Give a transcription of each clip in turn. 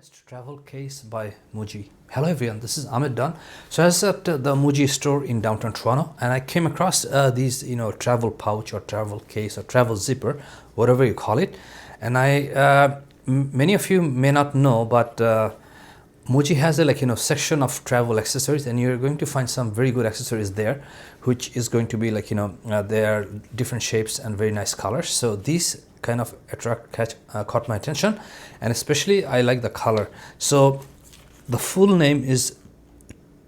Minimalist travel case by Muji. Hello everyone, this is Ahmed Dunn. So I was at the Muji store in downtown Toronto and I came across these travel pouch or travel case or travel zipper, whatever you call it. And many of you may not know, but Muji has a section of travel accessories, and you're going to find some very good accessories there, which is going to be they are different shapes and very nice colors. So these kind of caught my attention, and especially I like the color. So the full name is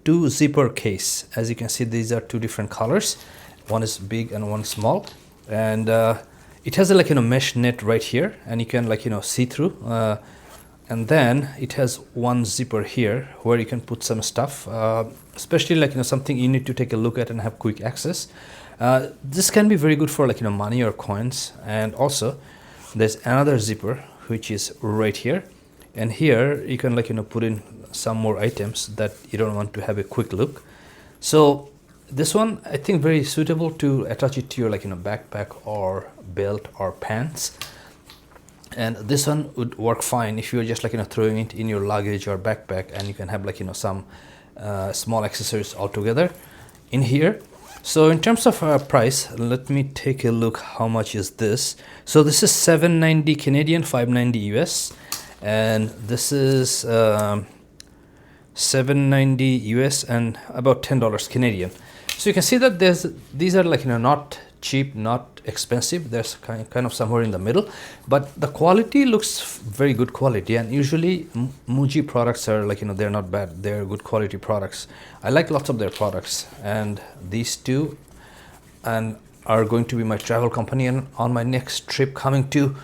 two zipper case. As you can see, these are two different colors. One is big and one small, and it has a mesh net right here, and you can see through. And then it has one zipper here where you can put some stuff, especially something you need to take a look at and have quick access. This can be very good for money or coins. And also there's another zipper which is right here, and here you can put in some more items that you don't want to have a quick look. So this one I think very suitable to attach it to your backpack or belt or pants. And this one would work fine if you're just throwing it in your luggage or backpack, and you can have some small accessories all together in here. So in terms of price, let me take a look. How much is this? So this is $7.90 Canadian, $5.90 US, and this is $7.90 US and about $10 Canadian. So you can see that these are not cheap, not expensive. There's kind of somewhere in the middle, but the quality looks very good quality. And usually Muji products are they're not bad, they're good quality products. I like lots of their products, and these two are going to be my travel companion on my next trip coming to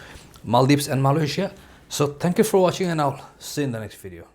Maldives and Malaysia. So thank you for watching, and I'll see you in the next video.